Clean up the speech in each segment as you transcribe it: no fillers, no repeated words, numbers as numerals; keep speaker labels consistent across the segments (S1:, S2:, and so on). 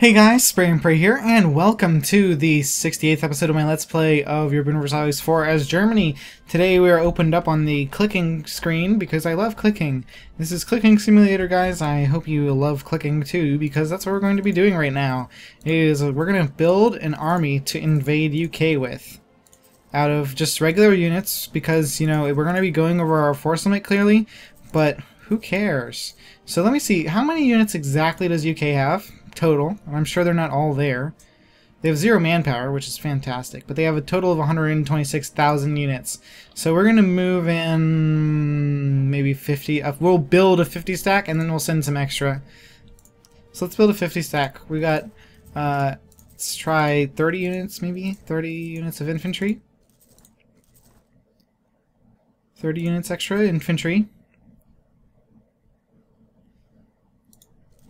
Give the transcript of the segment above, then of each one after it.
S1: Hey guys, Spray and Pray here, and welcome to the 68th episode of my Let's Play of Europa Universalis 4 as Germany. Today we are opened up on the clicking screen because I love clicking. This is Clicking Simulator, guys. I hope you love clicking too, because that's what we're going to be doing right now. We're going to build an army to invade UK with. Out of just regular units, because, you know, we're going to be going over our force limit clearly, but who cares? So let me see, how many units exactly does UK have? Total. I'm sure they're not all there. They have 0 manpower, which is fantastic, but they have a total of 126,000 units. So we're going to move in maybe 50. We'll build a 50 stack and then we'll send some extra. So let's build a 50 stack. We got, let's try 30 units maybe? 30 units of infantry. 30 units extra infantry.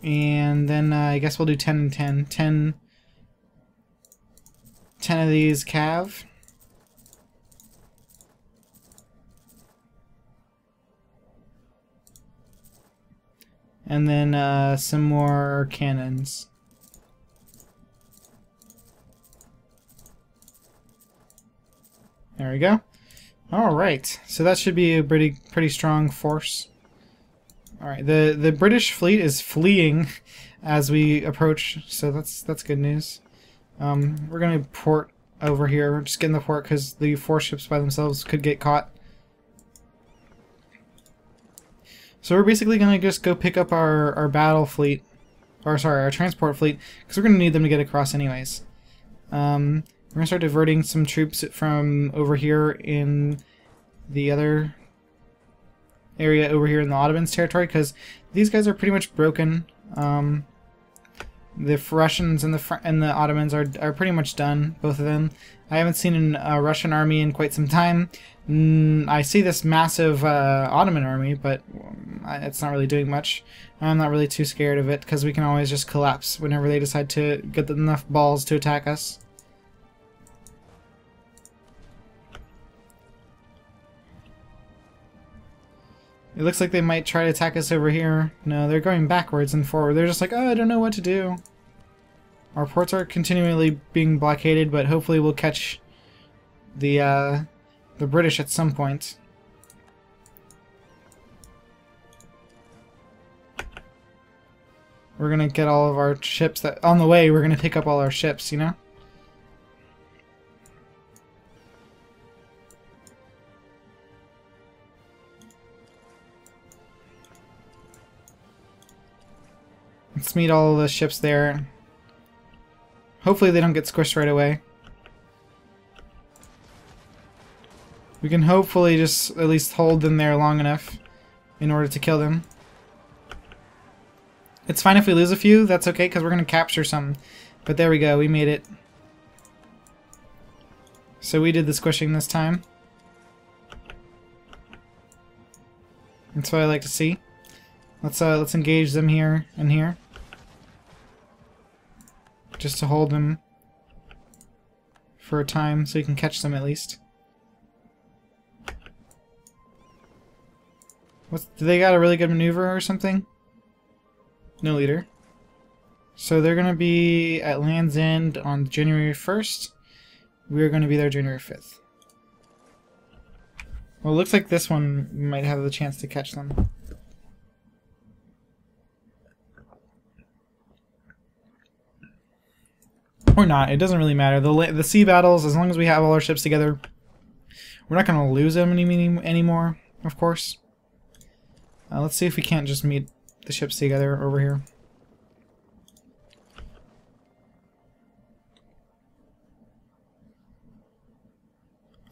S1: And then I guess we'll do 10 and 10. 10 of these cav. And then some more cannons. There we go. Alright, so that should be a pretty strong force. Alright, the British fleet is fleeing as we approach, so that's good news. We're going to port over here, just get in the port because the 4 ships by themselves could get caught. So we're basically going to just go pick up our battle fleet, or sorry, our transport fleet, because we're going to need them to get across anyways. We're going to start diverting some troops from over here in the other area over here in the Ottomans territory, because these guys are pretty much broken. The Russians and the Ottomans are pretty much done, both of them. I haven't seen a Russian army in quite some time. I see this massive Ottoman army, but it's not really doing much. I'm not really too scared of it, because we can always just collapse whenever they decide to get enough balls to attack us. It looks like they might try to attack us over here. No, they're going backwards and forward. They're just like, oh, I don't know what to do. Our ports are continually being blockaded, but hopefully we'll catch the British at some point. We're gonna get all of our ships that on the way. We're gonna pick up all our ships, you know. Let's meet all the ships there. Hopefully they don't get squished right away. We can hopefully just at least hold them there long enough in order to kill them. It's fine if we lose a few, that's okay, because we're going to capture some. But there we go, we made it. So we did the squishing this time. That's what I like to see. Let's engage them here and here. Just to hold them for a time so you can catch them at least. Do they got a really good maneuver or something? No leader. So they're going to be at Land's End on January 1st. We're going to be there January 5th. Well, it looks like this one might have the chance to catch them. Or not, it doesn't really matter. The sea battles, as long as we have all our ships together, we're not going to lose them anymore, of course. Let's see if we can't just meet the ships together over here.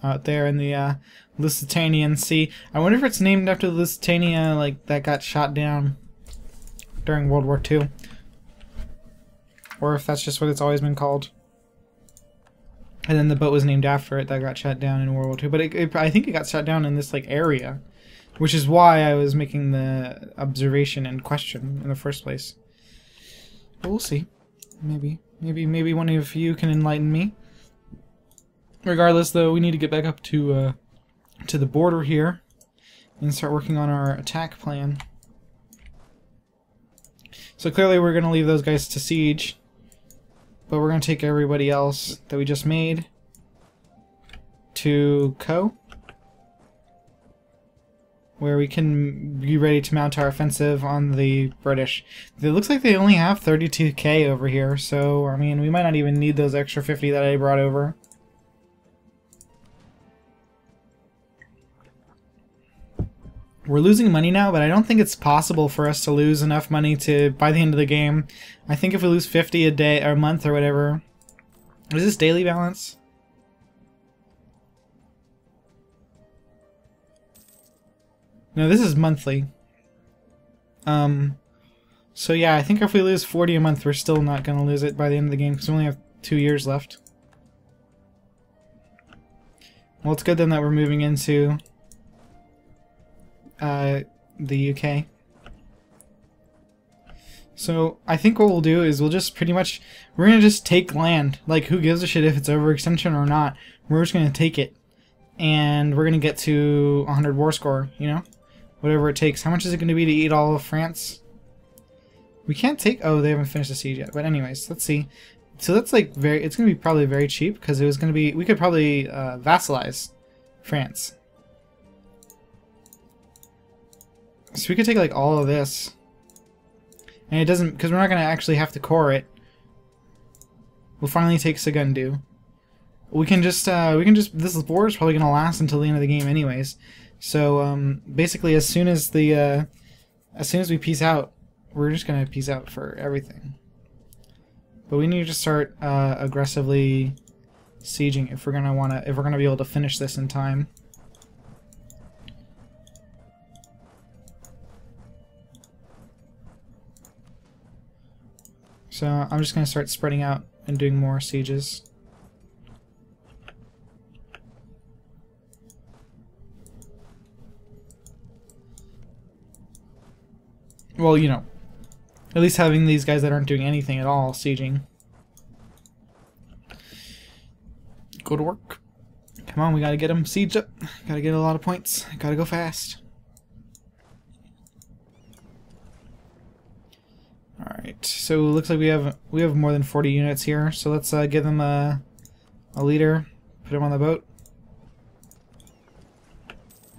S1: Out there in the Lusitanian Sea. I wonder if it's named after the Lusitania, like, that got shot down during World War II. Or if that's just what it's always been called. And then the boat was named after it that got shot down in World War II. But I think it got shot down in this like area. Which is why I was making the observation and question in the first place. But we'll see. Maybe one of you can enlighten me. Regardless, though, we need to get back up to the border here and start working on our attack plan. So clearly we're going to leave those guys to siege. but we're going to take everybody else that we just made to Co, where we can be ready to mount our offensive on the British. It looks like they only have 32k over here, so I mean, we might not even need those extra 50 that I brought over. We're losing money now, but I don't think it's possible for us to lose enough money to by the end of the game. I think if we lose 50 a day or a month or whatever. Is this daily balance? No, this is monthly. So yeah, I think if we lose 40 a month, we're still not going to lose it by the end of the game because we only have 2 years left. Well, it's good then that we're moving into the UK. So I think what we'll do is we'll just pretty much, we're going to just take land. Like, who gives a shit if it's overextension or not? We're just going to take it. And we're going to get to 100 war score, you know? Whatever it takes. How much is it going to be to eat all of France? We can't take... Oh, they haven't finished the siege yet. But anyways, let's see. So that's like very... It's going to be probably very cheap because it was going to be... We could probably vassalize France. So we could take like all of this. And it doesn't... Because we're not going to actually have to core it. We'll finally take Sagundu. We can just... This war is probably going to last until the end of the game anyways. So basically, as soon as we peace out, we're just gonna peace out for everything. But we need to start aggressively sieging if we're gonna be able to finish this in time. So I'm just gonna start spreading out and doing more sieges. Well, you know, at least having these guys that aren't doing anything at all sieging. Go to work. Come on, we gotta get them sieged up. Gotta get a lot of points. Gotta go fast. Alright, so it looks like we have more than 40 units here, so let's give them a leader, put him on the boat,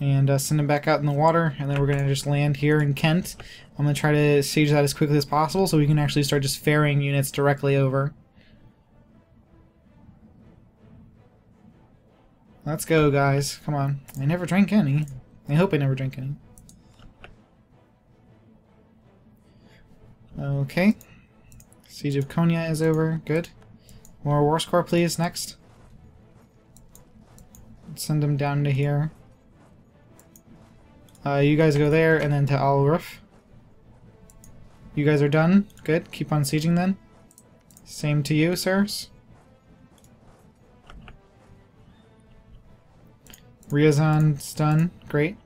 S1: and send him back out in the water, and then we're gonna just land here in Kent. I'm gonna try to siege that as quickly as possible so we can actually start just ferrying units directly over. Let's go, guys. Come on. I never drank any. I hope I never drank any. Okay. Siege of Konya is over. Good. More war score, please. Next. Send them down to here. You guys go there, and then to Al-Ruf. You guys are done. Good. Keep on sieging then. Same to you, sirs. Ryazan's done. Great.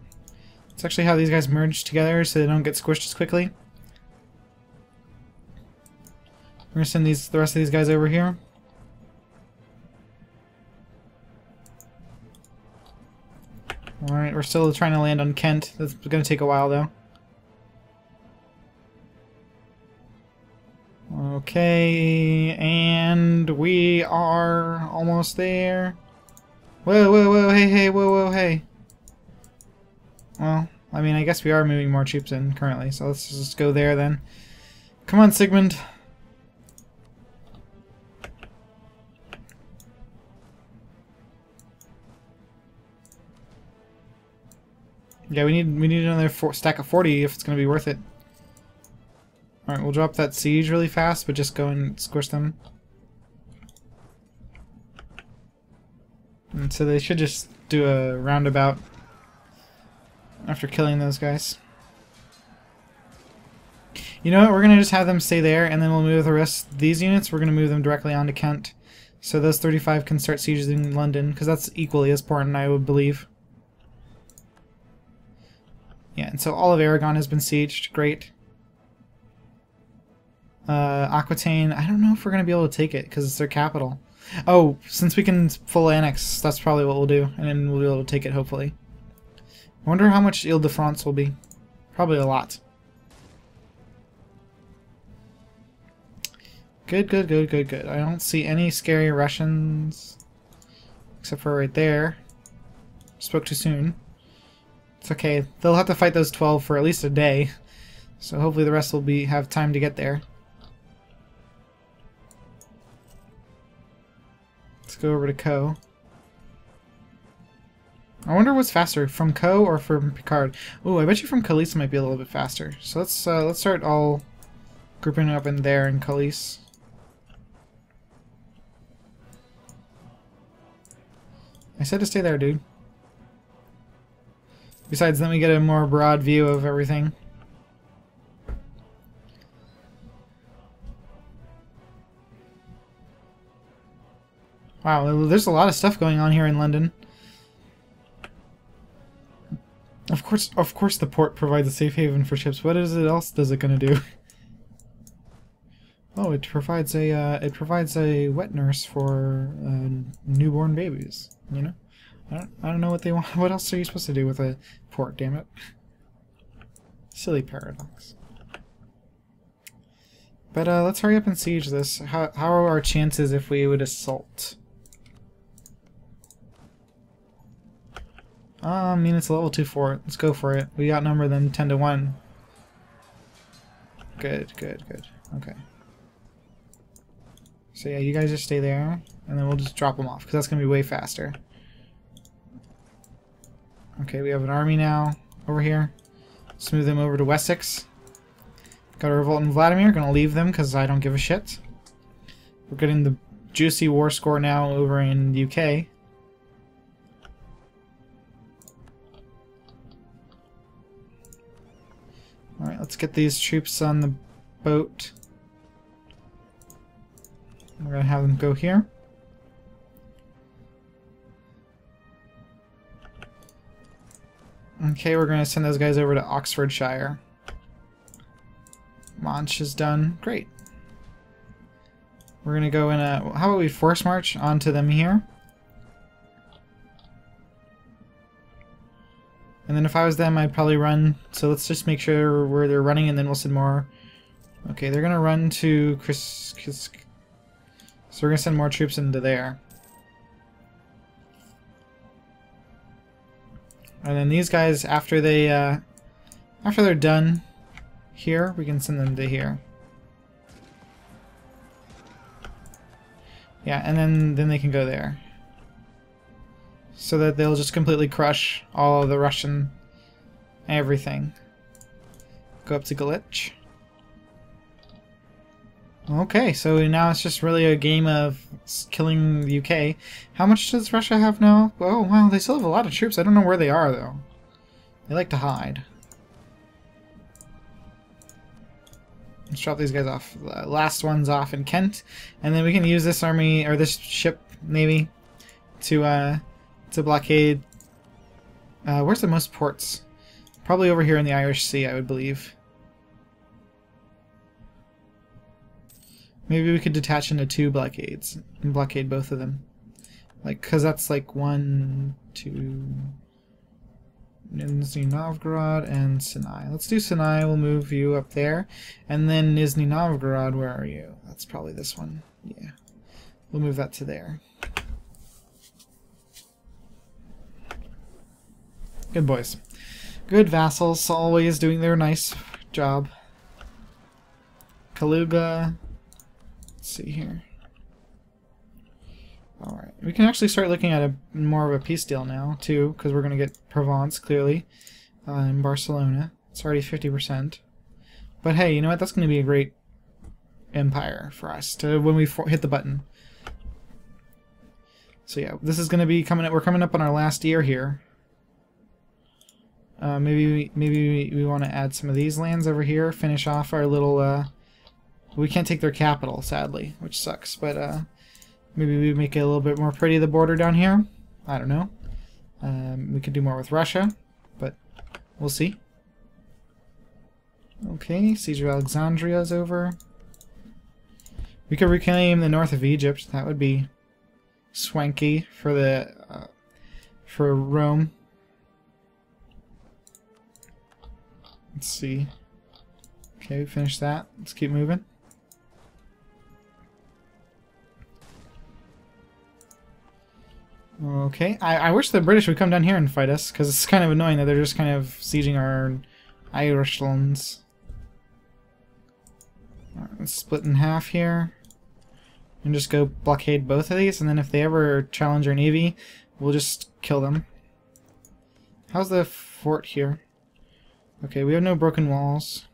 S1: Let's actually have these guys merge together so they don't get squished as quickly. We're gonna send the rest of these guys over here. Alright, we're still trying to land on Kent. That's gonna take a while though. Okay, and we are almost there. Whoa, whoa, whoa, hey, hey, whoa, whoa, hey. Well, I mean, I guess we are moving more troops in currently, so let's just go there then. Come on, Sigmund. Yeah, we need another stack of 40 if it's going to be worth it. Alright, we'll drop that siege really fast, but just go and squish them. And so they should just do a roundabout after killing those guys. You know what, we're going to just have them stay there, and then we'll move the rest of these units, we're going to move them directly onto Kent. So those 35 can start sieging London, because that's equally as important, I would believe. Yeah, and so all of Aragon has been sieged. Great. Aquitaine, I don't know if we're going to be able to take it, because it's their capital. Oh, since we can full annex, that's probably what we'll do, and then we'll be able to take it, hopefully. I wonder how much Ile-de-France will be. Probably a lot. Good, good, good, good, good. I don't see any scary Russians. Except for right there. Spoke too soon. It's okay. They'll have to fight those 12 for at least a day. So hopefully the rest will have time to get there. Let's go over to Co. I wonder what's faster, from Co or from Picard. Ooh, I bet you from Calais might be a little bit faster. So let's start all grouping up in there in Calais. I said to stay there, dude. Besides, then we get a more broad view of everything. Wow, there's a lot of stuff going on here in London. Of course the port provides a safe haven for ships. What else is it gonna do? Oh, it provides a wet nurse for newborn babies, you know? I don't know what they want. What else are you supposed to do with a port, damn it? Silly paradox. But let's hurry up and siege this. How are our chances if we would assault? I mean, it's a level 2 fort. Let's go for it. We outnumber them 10 to 1. Good, good, good. Okay. So yeah, you guys just stay there, and then we'll just drop them off, because that's going to be way faster. Okay, we have an army now over here. Let's move them over to Wessex. Got a revolt in Vladimir. Gonna leave them, because I don't give a shit. We're getting the juicy war score now over in the UK. Alright, let's get these troops on the boat. We're going to have them go here. Okay, we're going to send those guys over to Oxfordshire. Launch is done. Great. We're going to go in a... How about we force march onto them here? And then if I was them, I'd probably run. So let's just make sure where they're running, and then we'll send more. Okay, they're gonna run to so we're gonna send more troops into there. And then these guys, after they're done here, we can send them to here. Yeah, and then they can go there. So that they'll just completely crush all of the Russian everything. Go up to Galich. Okay, so now it's just really a game of killing the UK. How much does Russia have now? Oh, wow, they still have a lot of troops. I don't know where they are, though. They like to hide. Let's drop these guys off. The last one's off in Kent. And then we can use this army, or this ship, maybe, to blockade. Where's the most ports? Probably over here in the Irish Sea, I would believe. Maybe we could detach into 2 blockades and blockade both of them. Like, because that's like 1, 2... Nizhny Novgorod and Sinai. Let's do Sinai, we'll move you up there. And then Nizhny Novgorod, where are you? That's probably this one. Yeah. We'll move that to there. Good boys. Good vassals, always doing their nice job. Kaluga. Let's see here. Alright, we can actually start looking at more of a peace deal now, too, because we're going to get Provence, clearly, in Barcelona. It's already 50%. But hey, you know what? That's going to be a great empire for us to when we hit the button. So yeah, this is going to be coming up. We're coming up on our last year here. Maybe we want to add some of these lands over here, finish off our little... we can't take their capital, sadly, which sucks, but... maybe we make it a little bit more pretty, the border down here. I don't know. We could do more with Russia, but we'll see. Okay, Siege of Alexandria is over. We could reclaim the north of Egypt. That would be swanky for the for Rome. Let's see. Okay, we finished that. Let's keep moving. Okay, I wish the British would come down here and fight us, because it's kind of annoying that they're just kind of sieging our Irish lands. Alright, let's split in half here. And just go blockade both of these, and then if they ever challenge our navy, we'll just kill them. How's the fort here? Okay, we have no broken walls.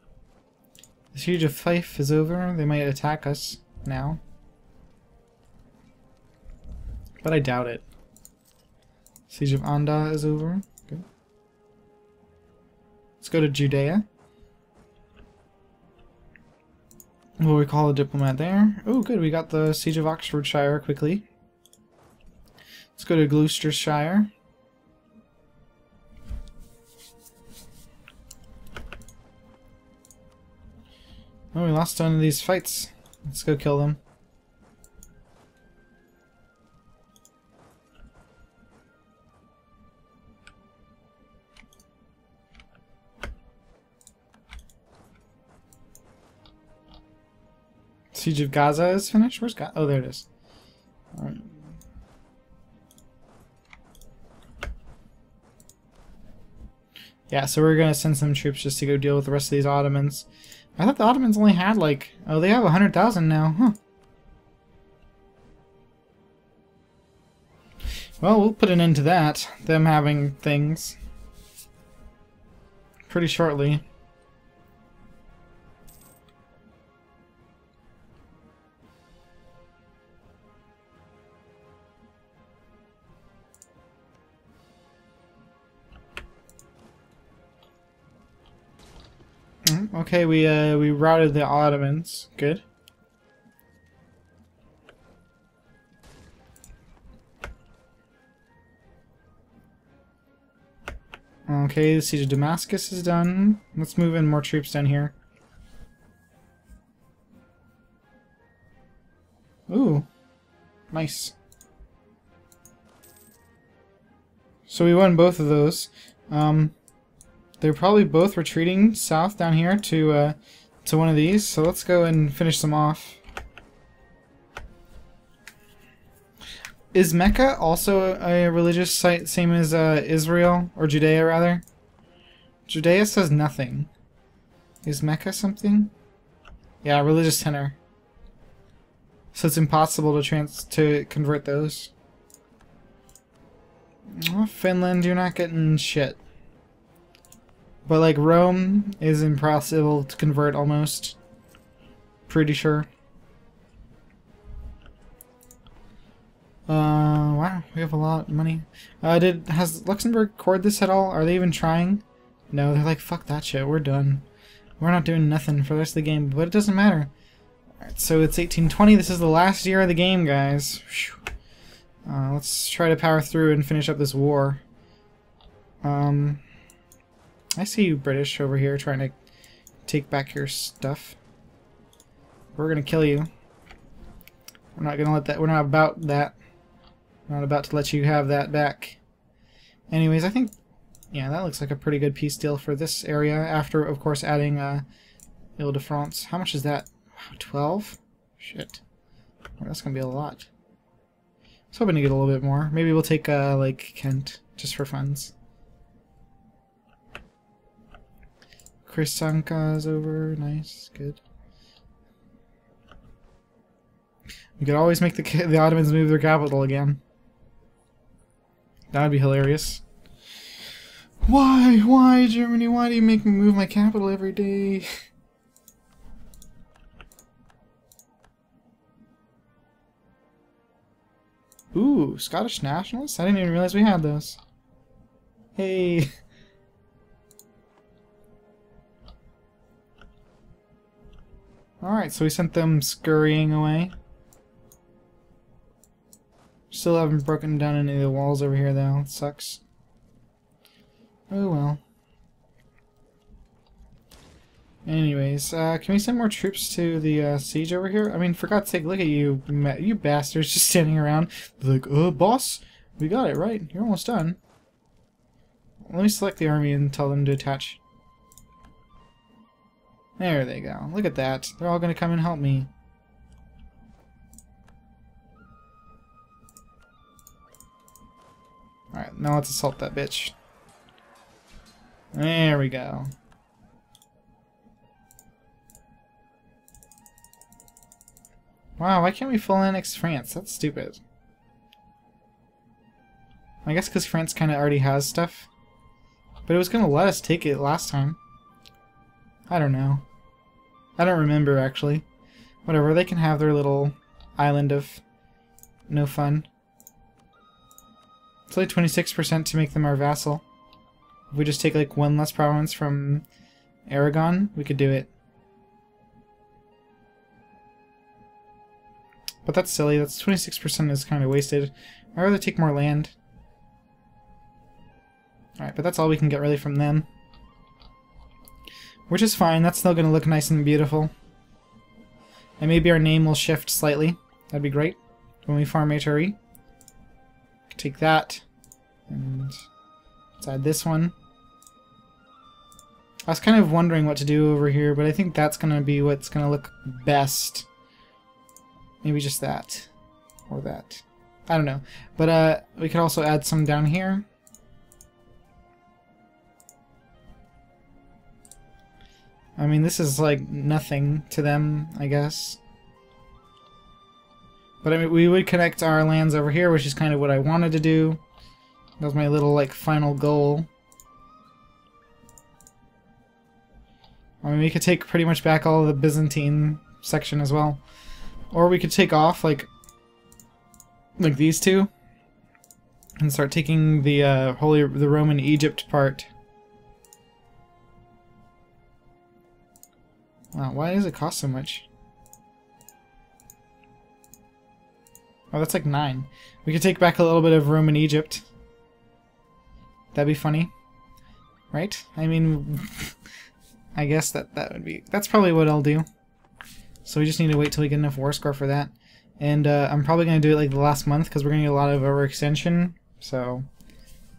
S1: The siege of Fife is over. They might attack us now. But I doubt it. Siege of Anda is over. Good. Let's go to Judea. We'll recall a diplomat there. Oh, good. We got the Siege of Oxfordshire quickly. Let's go to Gloucestershire. Oh, we lost one of these fights. Let's go kill them. Siege of Gaza is finished? Where's Gaza? Oh, there it is. Alright. Yeah, so we're gonna send some troops just to go deal with the rest of these Ottomans. I thought the Ottomans only had like... Oh, they have 100,000 now, huh? Well, we'll put an end to that. Them having things. Pretty shortly. Okay, we routed the Ottomans. Good. Okay, the siege of Damascus is done. Let's move in more troops down here. Ooh, nice. So we won both of those. They're probably both retreating south down here to one of these. So let's go and finish them off. Is Mecca also a religious site, same as Israel, or Judea rather? Judea says nothing. Is Mecca something? Yeah, religious center. So it's impossible to convert those. Oh, Finland, you're not getting shit. But like Rome is impossible to convert almost. Pretty sure. Wow, we have a lot of money. Has Luxembourg cored this at all? Are they even trying? No, they're like, fuck that shit, we're done. We're not doing nothing for the rest of the game, but it doesn't matter. Alright, so it's 1820, this is the last year of the game, guys. Let's try to power through and finish up this war. I see you British over here trying to take back your stuff. We're gonna kill you. We're not gonna let that, we're not about that. We're not about to let you have that back. Anyways, I think, yeah, that looks like a pretty good peace deal for this area, after, of course, adding Ile-de-France. How much is that? Wow, 12? Shit. Well, that's gonna be a lot. I was hoping to get a little bit more. Maybe we'll take, like, Kent, just for funds. Krisanka is over. Nice. Good. We could always make the Ottomans move their capital again. That would be hilarious. Why? Why, Germany? Why do you make me move my capital every day? Ooh, Scottish nationalists? I didn't even realize we had those. Hey. Alright, so we sent them scurrying away. Still haven't broken down any of the walls over here, though. It sucks. Oh well. Anyways, can we send more troops to the siege over here? I mean, for God's sake, look at you, you bastards just standing around. They're like, boss, we got it, right? You're almost done. Let me select the army and tell them to attach. There they go. Look at that. They're all going to come and help me. Now let's assault that bitch. There we go. Wow, why can't we full annex France? That's stupid. I guess because France kind of already has stuff. But it was going to let us take it last time. I don't know. I don't remember, actually. Whatever, they can have their little island of no fun. It's only 26% to make them our vassal. If we just take like one less province from Aragon, we could do it. But that's silly. That's 26% is kind of wasted. I'd rather take more land. Alright, but that's all we can get really from them. Which is fine. That's still going to look nice and beautiful. And maybe our name will shift slightly. That'd be great. When we farm HRE. Take that. And let's add this one. I was kind of wondering what to do over here, but I think that's going to be what's going to look best. Maybe just that. Or that. I don't know. But we could also add some down here. I mean, this is like nothing to them, I guess. But I mean, we would connect our lands over here, which is kind of what I wanted to do. That was my little, like, final goal. I mean, we could take pretty much back all of the Byzantine section as well. Or we could take off, like these two. And start taking the the Roman Egypt part. Wow, why does it cost so much? Oh, that's like 9. We could take back a little bit of Roman Egypt. That'd be funny. Right? I mean, I guess that would be... That's probably what I'll do. So we just need to wait till we get enough war score for that. And I'm probably going to do it like the last month, because we're going to get a lot of overextension. So,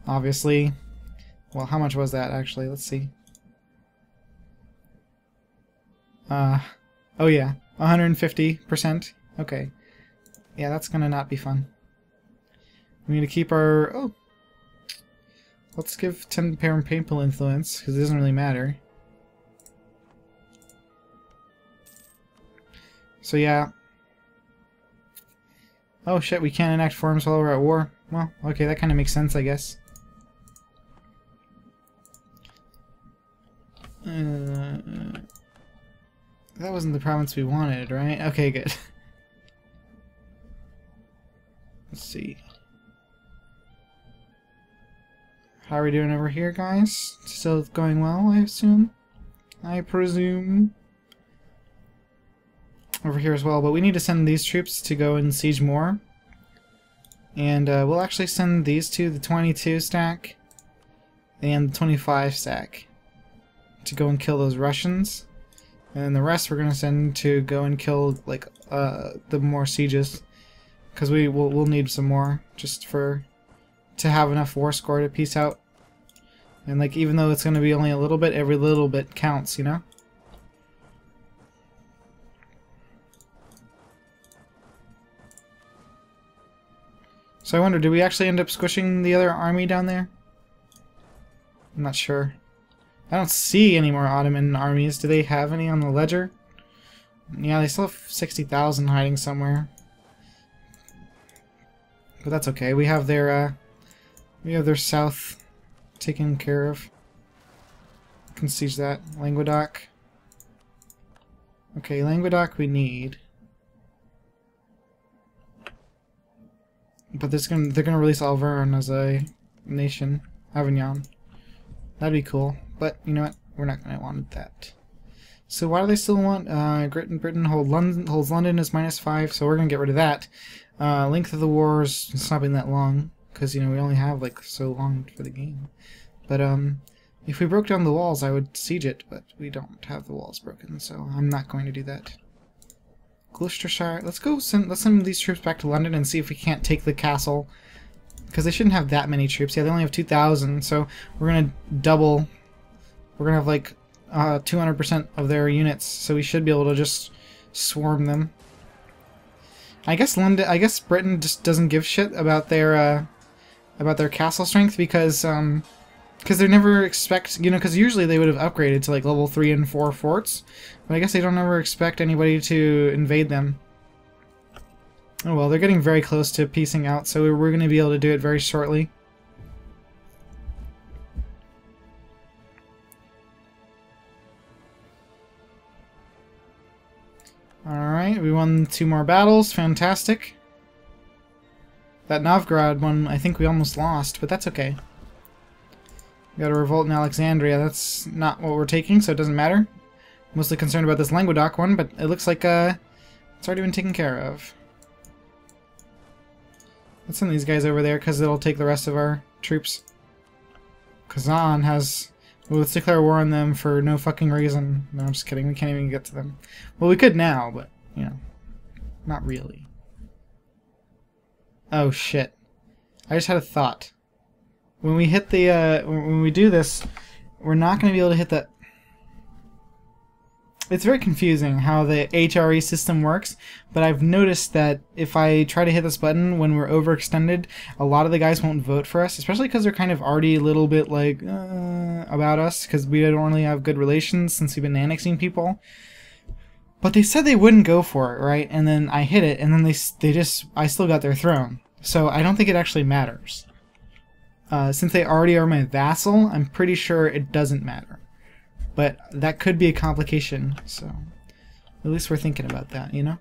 S1: obviously... Well, how much was that, actually? Let's see. Oh yeah, 150%. Okay. Yeah, that's gonna not be fun. We need to keep our... Oh! Let's give 10 papal influence, because it doesn't really matter. So yeah. Oh shit, we can't enact forms while we're at war. Well, okay, that kind of makes sense, I guess. That wasn't the province we wanted, right? Okay, good. Let's see. How are we doing over here, guys? Still going well, I assume? I presume. Over here as well, but we need to send these troops to go and siege more. And we'll actually send these two, the 22 stack and the 25 stack, to go and kill those Russians. And then the rest we're gonna send to go and kill like the more sieges, because we'll need some more just to have enough war score to peace out. And like, even though it's gonna be only a little bit, every little bit counts, you know. So I wonder, did we actually end up squishing the other army down there? I'm not sure. I don't see any more Ottoman armies. Do they have any on the ledger? Yeah, they still have 60,000 hiding somewhere. But that's okay. We have their south taken care of. We can siege that. Languedoc. Okay, Languedoc we need. But they're gonna release Auvergne as a nation. Avignon. That'd be cool. But, you know what? We're not going to want that. So why do they still want Britain holds London as -5, so we're going to get rid of that. Length of the war is not been that long, because, you know, we only have, like, so long for the game. But, if we broke down the walls, I would siege it, but we don't have the walls broken, so I'm not going to do that. Gloucestershire. Let's send these troops back to London and see if we can't take the castle. Because they shouldn't have that many troops. Yeah, they only have 2,000, so we're going to double... We're going to have like 200% of their units, so we should be able to just swarm them. I guess Britain just doesn't give shit about their about their castle strength because they never expect, you know, because usually they would have upgraded to like level 3 and 4 forts, but I guess they don't ever expect anybody to invade them. Oh well, they're getting very close to piecing out, so we're going to be able to do it very shortly. Alright, we won 2 more battles, fantastic. That Novgorod one, I think we almost lost, but that's okay. We got a revolt in Alexandria, that's not what we're taking, so it doesn't matter. Mostly concerned about this Languedoc one, but it looks like it's already been taken care of. Let's send these guys over there, because it'll take the rest of our troops. Kazan has... Well, let's declare war on them for no fucking reason. No, I'm just kidding. We can't even get to them. Well, we could now, but, you know, not really. Oh, shit. I just had a thought. When we hit the, when we do this, we're not going to be able to hit the... It's very confusing how the HRE system works, but I've noticed that if I try to hit this button when we're overextended, a lot of the guys won't vote for us, especially because they're kind of already a little bit like about us, because we don't really have good relations since we've been annexing people. But they said they wouldn't go for it, right? And then I hit it, and then I still got their throne. So I don't think it actually matters. Since they already are my vassal, I'm pretty sure it doesn't matter. But that could be a complication, so at least we're thinking about that, you know?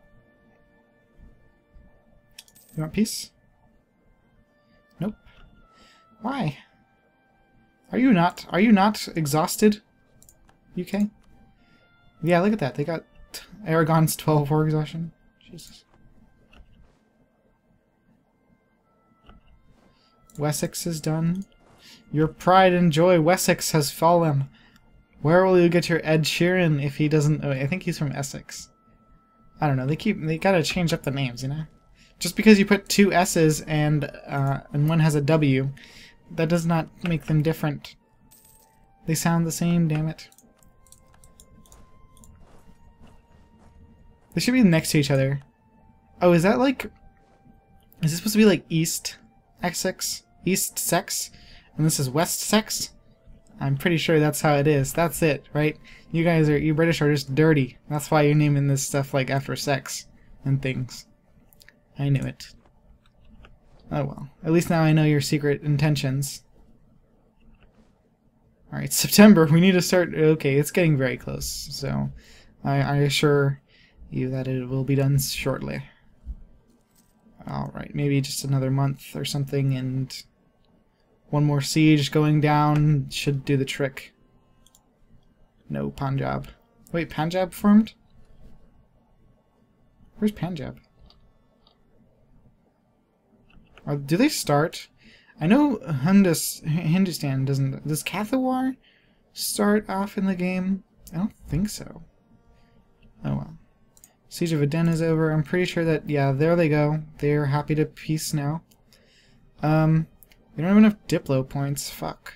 S1: You want peace? Nope. Why? Are you not exhausted? UK? Yeah, look at that. They got Aragon's 12 war exhaustion. Jesus. Wessex is done. Your pride and joy, Wessex, has fallen. Where will you get your Ed Sheeran if he doesn't... Oh, I think he's from Essex. I don't know. They gotta change up the names, you know? Just because you put 2 S's and one has a W, that does not make them different. They sound the same, damn it. They should be next to each other. Oh, is that like... Is this supposed to be like East Essex? East Sex? And this is West Sex? I'm pretty sure that's how it is. That's it, right? You British are just dirty. That's why you're naming this stuff like after sex and things. I knew it. Oh well. At least now I know your secret intentions. Alright, September. We need to start... Okay, it's getting very close. So, I assure you that it will be done shortly. Alright, maybe just another month or something, and... One more siege going down should do the trick. No, Punjab. Wait, Punjab formed? Where's Punjab? Do they start? I know Hindustan doesn't... Does Kathiawar start off in the game? I don't think so. Oh well. Siege of Aden is over. I'm pretty sure that... Yeah, there they go. They're happy to peace now. We don't have enough Diplo points. Fuck.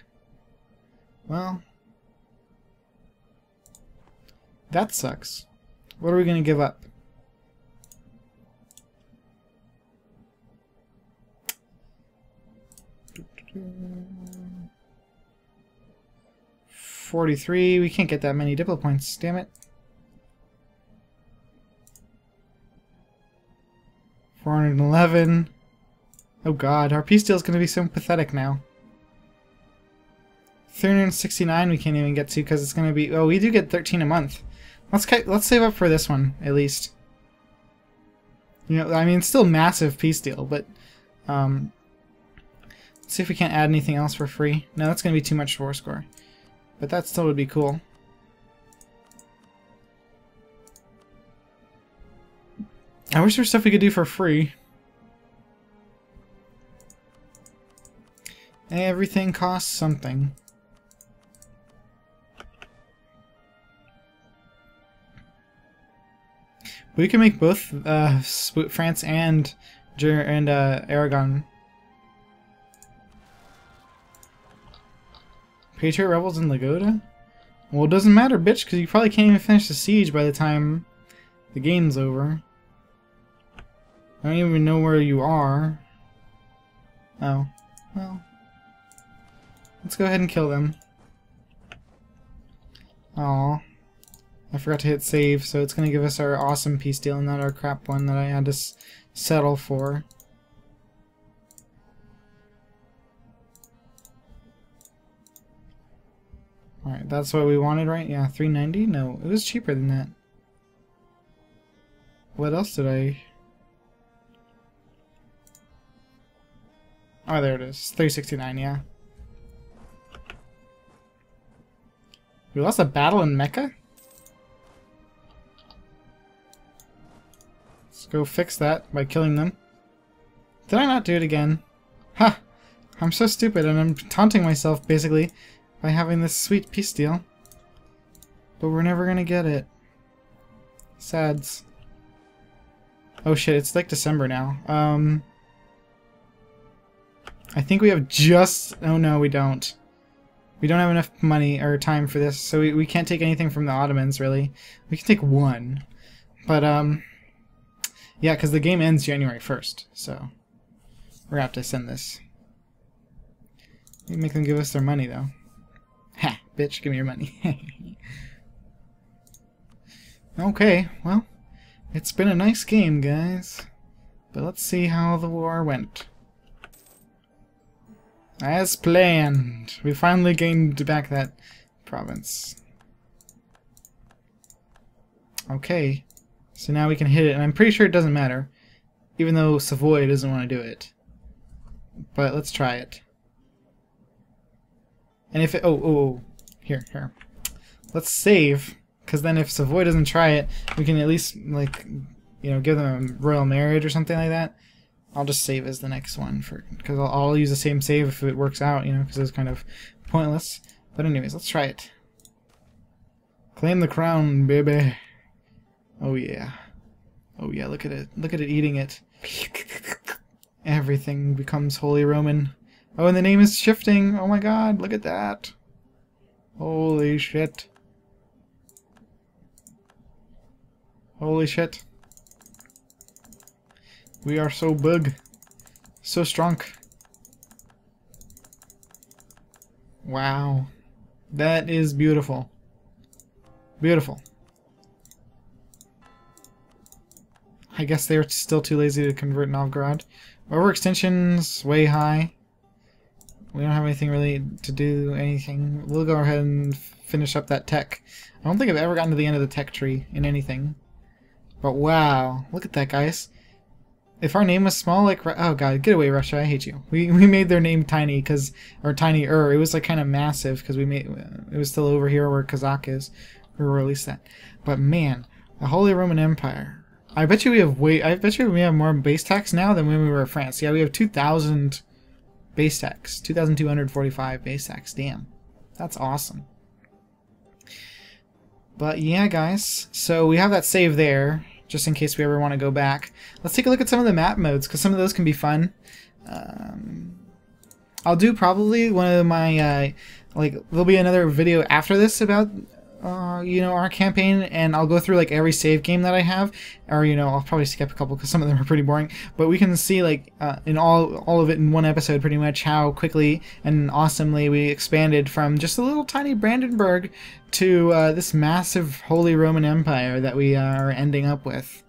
S1: Well. That sucks. What are we going to give up? $43. We can't get that many Diplo points. Damn it. 411. Oh god, our peace deal is going to be so pathetic now. 369 we can't even get to because it's going to be... Oh, we do get 13 a month. Let's save up for this one, at least. You know, I mean, it's still a massive peace deal, but... let's see if we can't add anything else for free. No, that's going to be too much war score. But that still would be cool. I wish there was stuff we could do for free. Everything costs something. We can make both France and Aragon. Patriot rebels in Lagoda? Well, it doesn't matter, bitch, because you probably can't even finish the siege by the time the game's over. I don't even know where you are. Oh. Well, let's go ahead and kill them. Aw. I forgot to hit save, so it's going to give us our awesome peace deal and not our crap one that I had to settle for. Alright, that's what we wanted, right? Yeah, 390? No, it was cheaper than that. What else did I... Oh, there it is. 369, yeah. We lost a battle in Mecca? Let's go fix that by killing them. Did I not do it again? Ha! I'm so stupid and I'm taunting myself, basically, by having this sweet peace deal. But we're never gonna get it. Sads. Oh shit, it's like December now. I think we have just... Oh no, we don't. We don't have enough money or time for this, so we can't take anything from the Ottomans, really. We can take one. But, yeah, because the game ends January 1st, so we're gonna have to send this. We make them give us their money, though. Ha! Bitch, give me your money. Okay, well, it's been a nice game, guys. But let's see how the war went. As planned, we finally gained back that province. Okay, so now we can hit it, and I'm pretty sure it doesn't matter, even though Savoy doesn't want to do it. But let's try it. And if it... Oh, here. Let's save, because then if Savoy doesn't try it, we can at least, like, you know, give them a royal marriage or something like that. I'll just save as the next one, because I'll use the same save if it works out, you know, because it's kind of pointless. But anyways, let's try it. Claim the crown, baby. Oh yeah. Oh yeah, look at it. Look at it eating it. Everything becomes Holy Roman. Oh, and the name is shifting. Oh my god, look at that. Holy shit. Holy shit. We are so big. So strong. Wow. That is beautiful. Beautiful. I guess they're still too lazy to convert Novgorod. Overextension's way high. We don't have anything really to do anything. We'll go ahead and finish up that tech. I don't think I've ever gotten to the end of the tech tree in anything. But wow. Look at that, guys. If our name was small, like... Oh god, get away, Russia, I hate you. We made their name tiny, because... Or tinier. It was like kind of massive, because we made... It was still over here where Kazakh is. We released that. But man, the Holy Roman Empire. I bet you we have more base tax now than when we were France. Yeah, we have 2,000 base tax. 2,245 base tax. Damn. That's awesome. But yeah, guys. So we have that save there, just in case we ever want to go back. Let's take a look at some of the map modes, because some of those can be fun. I'll do probably one of my, there'll be another video after this about, you know, our campaign, and I'll go through, like, every save game that I have, or, you know, I'll probably skip a couple, because some of them are pretty boring, but we can see, like, in all of it in one episode, pretty much, how quickly and awesomely we expanded from just a little tiny Brandenburg to this massive Holy Roman Empire that we are ending up with.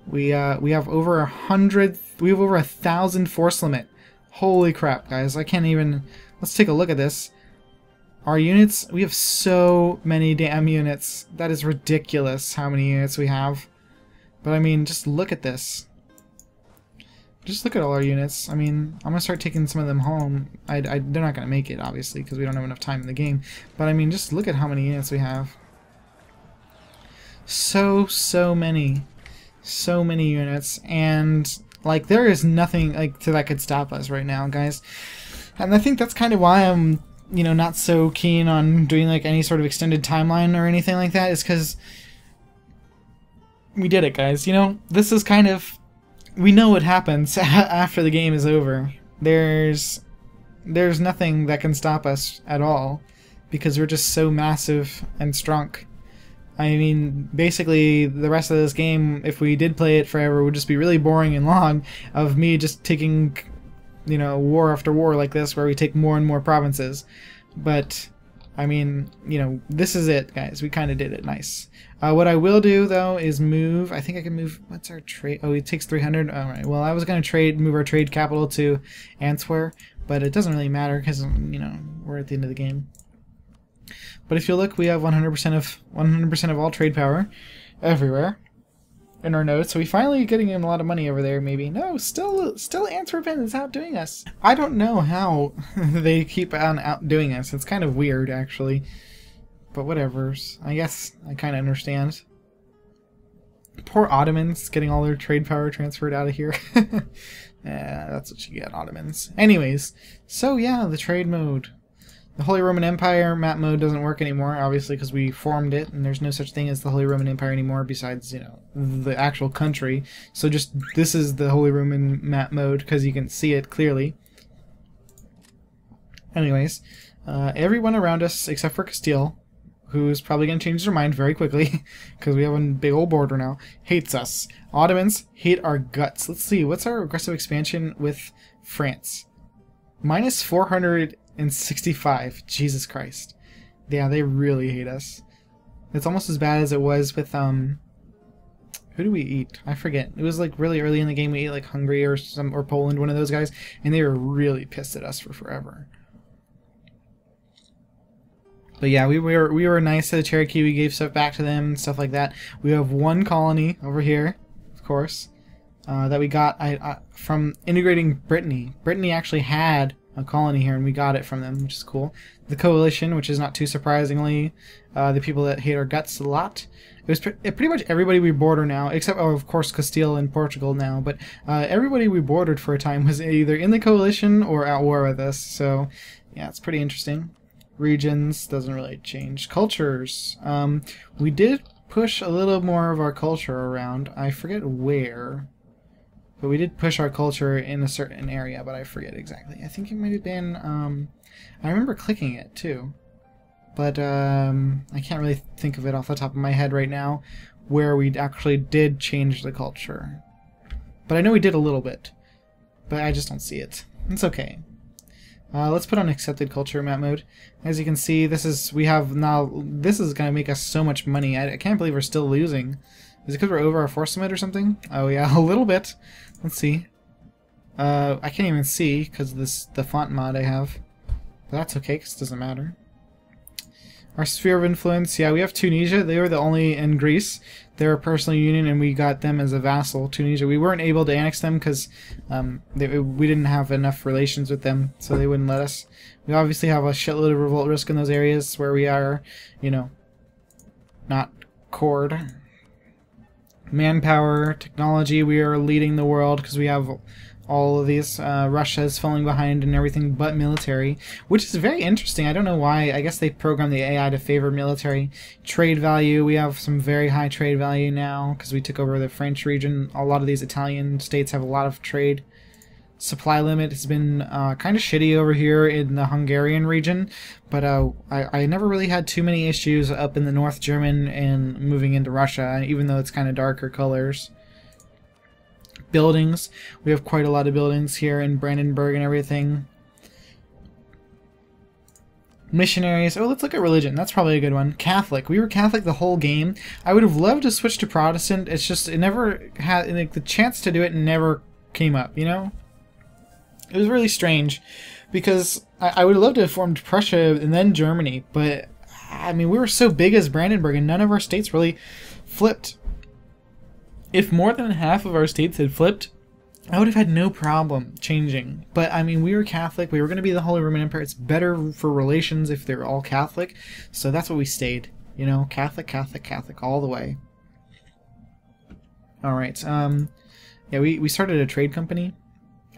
S1: We have over 1,000 force limit. Holy crap, guys! I can't even. Let's take a look at this. Our units, we have so many damn units. That is ridiculous how many units we have. But I mean, just look at this. Just look at all our units. I mean, I'm gonna start taking some of them home. They're not gonna make it, obviously, because we don't have enough time in the game. But I mean, just look at how many units we have. So many. So many units. And, like, there is nothing, like, that could stop us right now, guys. And I think that's kind of why I'm, you know, not so keen on doing, like, any sort of extended timeline or anything like that, is because we did it, guys. You know, this is kind of... We know what happens after the game is over. There's nothing that can stop us at all, because we're just so massive and strong. I mean, basically, the rest of this game, if we did play it forever, would just be really boring and long, of me just taking you know, war after war like this where we take more and more provinces. But I mean, you know, this is it, guys. We kind of did it. Nice. What I will do, though, is move. I think I can move. What's our trade? Oh, it takes 300. All right. Well, I was going to move our trade capital to Antwerp, but it doesn't really matter because, you know, we're at the end of the game. But if you look, we have 100% of all trade power everywhere in our nodes. So we finally getting in a lot of money over there. Maybe no, still Antwerp is outdoing us. I don't know how they keep on outdoing us. It's kind of weird, actually. But whatever. I guess I kind of understand. Poor Ottomans getting all their trade power transferred out of here. Yeah, that's what you get, Ottomans. Anyways, so yeah, the trade mode. The Holy Roman Empire map mode doesn't work anymore, obviously, because we formed it, and there's no such thing as the Holy Roman Empire anymore besides, you know, the actual country. So just, this is the Holy Roman map mode, because you can see it clearly. Anyways, everyone around us, except for Castile, who's probably going to change their mind very quickly, because we have a big old border now, hates us. Ottomans hate our guts. Let's see, what's our aggressive expansion with France? Minus 465. Jesus Christ. Yeah, they really hate us. It's almost as bad as it was with, who do we eat? I forget. It was like really early in the game we ate like Hungary or Poland, one of those guys, and they were really pissed at us for forever. But yeah, we were nice to the Cherokee. We gave stuff back to them, stuff like that. We have one colony over here, of course, that we got from integrating Brittany. Brittany actually had a colony here, and we got it from them, which is cool. The coalition, which is not too surprisingly the people that hate our guts a lot. It was pretty much everybody we border now, except, oh, of course, Castile and Portugal now. But everybody we bordered for a time was either in the coalition or at war with us. So yeah, it's pretty interesting. Regions doesn't really change. Cultures. We did push a little more of our culture around. I forget where. But we did push our culture in a certain area, but I forget exactly. I think it might have been, I remember clicking it too. But I can't really think of it off the top of my head right now, where we actually did change the culture. But I know we did a little bit, but I just don't see it. It's okay. Let's put on accepted culture map mode. As you can see, this is this is going to make us so much money. I can't believe we're still losing. Is it because we're over our force limit or something? Oh yeah, a little bit. Let's see. I can't even see because of the font mod I have. But that's okay because it doesn't matter. Our sphere of influence, yeah, we have Tunisia. They were the only in Greece. They were a personal union, and we got them as a vassal, Tunisia. We weren't able to annex them because we didn't have enough relations with them, so they wouldn't let us. We obviously have a shitload of revolt risk in those areas where we are, you know, not cored. Manpower, technology, we are leading the world because we have all of these. Russia is falling behind in everything but military, which is very interesting. I don't know why. I guess they programmed the AI to favor military. Trade value, we have some very high trade value now because we took over the French region. A lot of these Italian states have a lot of trade. Supply limit has been kind of shitty over here in the Hungarian region, but I never really had too many issues up in the North German and moving into Russia, even though it's kind of darker colors. Buildings, we have quite a lot of buildings here in Brandenburg and everything. Missionaries, oh, let's look at religion. That's probably a good one. Catholic, we were Catholic the whole game. I would have loved to switch to Protestant. It's just, it never had, like, the chance to do it never came up, you know? It was really strange because I would have loved to have formed Prussia and then Germany, but I mean, we were so big as Brandenburg and none of our states really flipped. If more than half of our states had flipped, I would have had no problem changing. But I mean, we were Catholic, we were going to be the Holy Roman Empire. It's better for relations if they're all Catholic, so that's what we stayed. You know, Catholic, Catholic, Catholic, all the way. Alright, yeah, we started a trade company.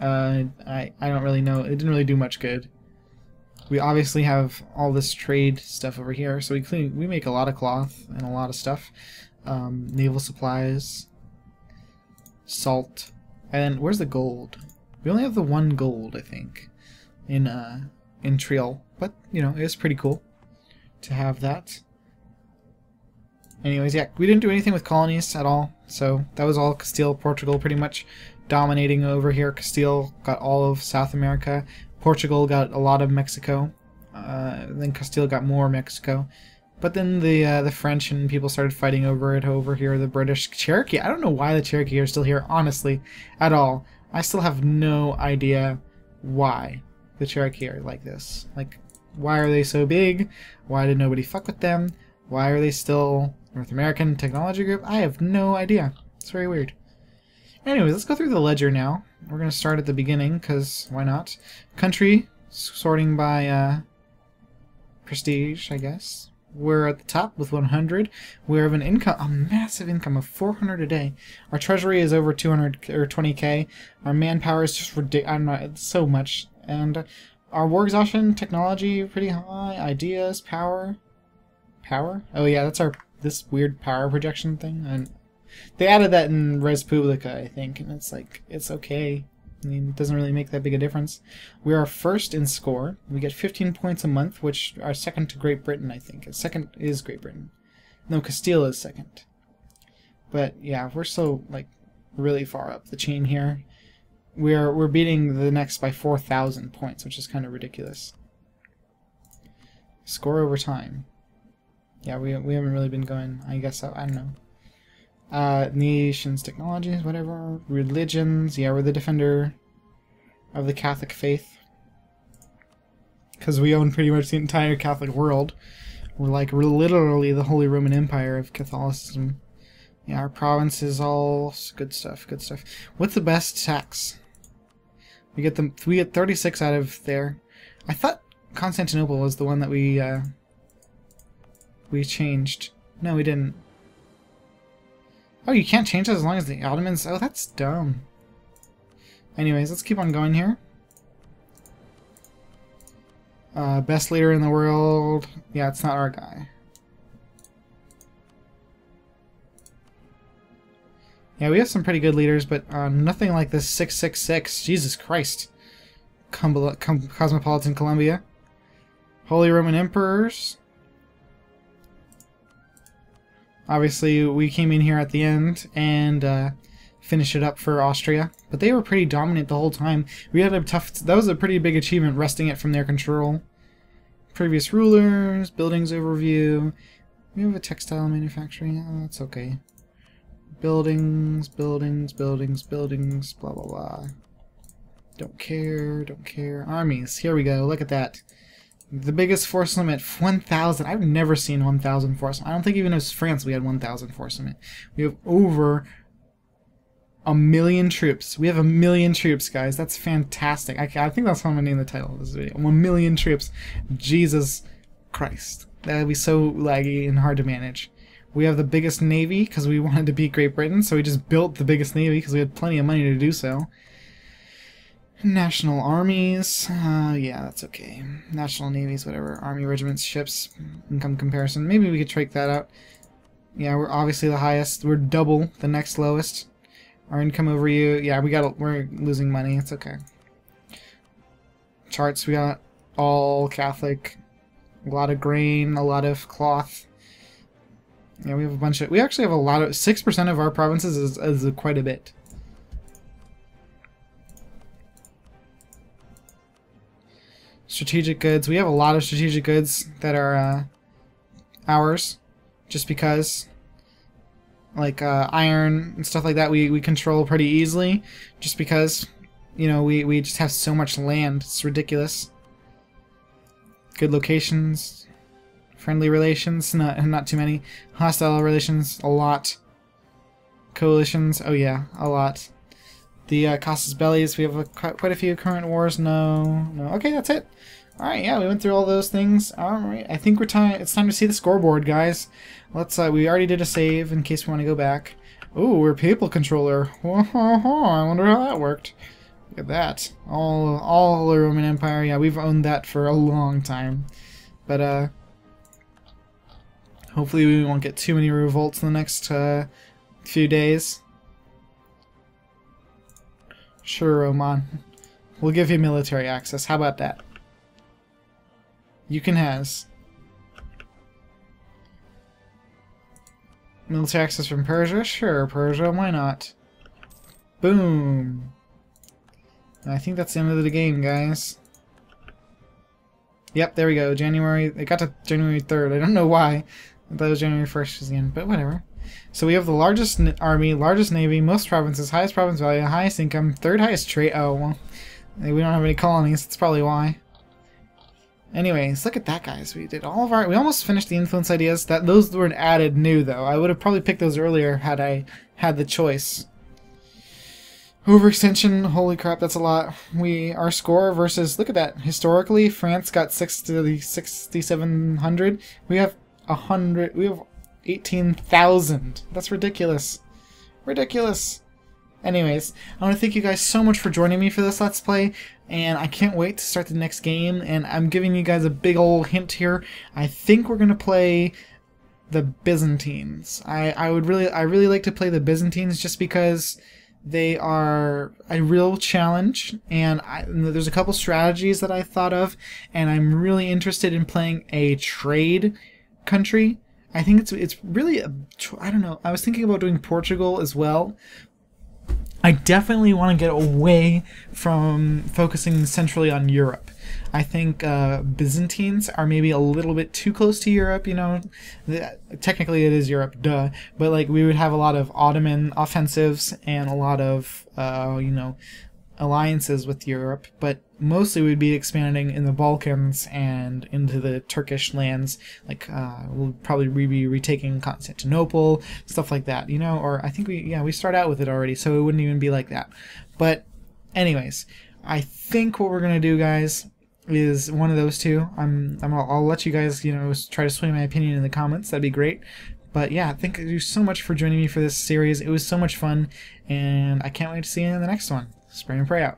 S1: I don't really know. It didn't really do much good. We obviously have all this trade stuff over here, so we make a lot of cloth and a lot of stuff. Naval supplies, salt, and where's the gold? We only have the one gold, I think, in Triel, but you know, it's pretty cool to have that. Anyways, yeah, we didn't do anything with colonies at all, so that was all Castile, Portugal, pretty much dominating over here. Castile got all of South America. Portugal got a lot of Mexico. Then Castile got more Mexico. But then the French and people started fighting over it over here. The British. Cherokee. I don't know why the Cherokee are still here, honestly, at all. I still have no idea why the Cherokee are like this. Like, why are they so big? Why did nobody fuck with them? Why are they still North American Technology Group? I have no idea. It's very weird. Anyways, let's go through the ledger now. We're going to start at the beginning, because why not? Country, sorting by prestige, I guess. We're at the top with 100. We have an income, a massive income of 400 a day. Our treasury is over 200 or 20k. Our manpower is just ridiculous. I'm not, it's so much. And our war exhaustion, technology, pretty high. Ideas, power. Power? Oh yeah, that's our this weird power projection thing. And they added that in Res Publica, I think, and it's like, it's okay. I mean, it doesn't really make that big a difference. We are first in score. We get 15 points a month, which are second to Great Britain, I think. Second is Great Britain. No, Castile is second. But yeah, we're so, like, really far up the chain here. We're beating the next by 4,000 points, which is kind of ridiculous. Score over time. Yeah, we haven't really been going, I guess, I don't know. Nations, technologies, whatever. Religions, yeah, we're the defender of the Catholic faith. Because we own pretty much the entire Catholic world. We're literally the Holy Roman Empire of Catholicism. Yeah, our province is all good stuff, good stuff. What's the best tax? We get 36 out of there. I thought Constantinople was the one that we changed. No, we didn't. Oh, you can't change it as long as the Ottomans... Oh, that's dumb. Anyways, let's keep on going here. Best leader in the world... Yeah, it's not our guy. Yeah, we have some pretty good leaders, but nothing like this 666. Jesus Christ. Cosmopolitan Columbia. Holy Roman Emperors. Obviously, we came in here at the end and finished it up for Austria, but they were pretty dominant the whole time. We had a tough... That was a pretty big achievement, wresting it from their control. Previous rulers, buildings overview. We have a textile manufacturing. Oh, that's okay. Buildings, buildings, buildings, buildings, blah, blah, blah. Don't care, don't care. Armies, here we go, look at that. The biggest force limit, 1,000. I've never seen 1,000 force. I don't think even as France we had 1,000 force limit. We have over 1 million troops. We have 1 million troops, guys. That's fantastic. I think that's how I'm going to name the title of this video. 1 million troops. Jesus Christ. That would be so laggy and hard to manage. We have the biggest navy because we wanted to beat Great Britain, so we just built the biggest navy because we had plenty of money to do so. National armies, yeah, that's okay. National navies, whatever. Army regiments, ships, income comparison. Maybe we could take that out. Yeah, we're obviously the highest. We're double the next lowest. Our income overview, yeah, we're losing money. It's okay. Charts, we got all Catholic, a lot of grain, a lot of cloth. Yeah, we have a bunch of. We actually have a lot of. 6% of our provinces is quite a bit. Strategic goods. We have a lot of strategic goods that are ours, just because, like iron and stuff like that, we control pretty easily, just because, you know, we just have so much land. It's ridiculous. Good locations, friendly relations, not too many. Hostile relations, a lot. Coalitions, oh yeah, a lot. The casus bellis, we have quite a few current wars. No. Okay, that's it. Alright, yeah, we went through all those things. Alright, I think it's time to see the scoreboard, guys. Let's, we already did a save in case we want to go back. Ooh, we're people controller. I wonder how that worked. Look at that. All the Roman Empire. Yeah, we've owned that for a long time. But, hopefully we won't get too many revolts in the next, few days. Sure, Oman. We'll give you military access. How about that? You can has. Military access from Persia? Sure, Persia. Why not? Boom. I think that's the end of the game, guys. Yep, there we go. January. It got to January 3rd. I don't know why. I thought it was January 1st was the end, but whatever. So we have the largest army, largest navy, most provinces, highest province value, highest income, third highest trade. Oh, well, we don't have any colonies. That's probably why. Anyways, look at that, guys. We did all of our... We almost finished the influence ideas. Those weren't added new, though. I would have probably picked those earlier had I had the choice. Overextension, holy crap, that's a lot. Our score versus, look at that. Historically, France got 6,700. We have 100. We have 18,000. That's ridiculous. Ridiculous. Anyways, I want to thank you guys so much for joining me for this Let's Play, and I can't wait to start the next game, and I'm giving you guys a big old hint here. I think we're going to play the Byzantines. I really like to play the Byzantines just because they are a real challenge, and there's a couple strategies that I thought of, and I'm really interested in playing a trade country. I think it's really I don't know. I was thinking about doing Portugal as well. I definitely want to get away from focusing centrally on Europe. I think Byzantines are maybe a little bit too close to Europe, you know. Technically it is Europe, duh. But like we would have a lot of Ottoman offensives and a lot of, you know, alliances with Europe. But mostly we'd be expanding in the Balkans and into the Turkish lands. Like we'll probably be retaking Constantinople, stuff like that, you know. Or I think we start out with it already, so it wouldn't even be like that. But anyways, I think what we're gonna do, guys, is one of those two. I'll let you guys, you know, try to sway my opinion in the comments. That'd be great. But yeah, thank you so much for joining me for this series. It was so much fun, and I can't wait to see you in the next one. Spray and pray out.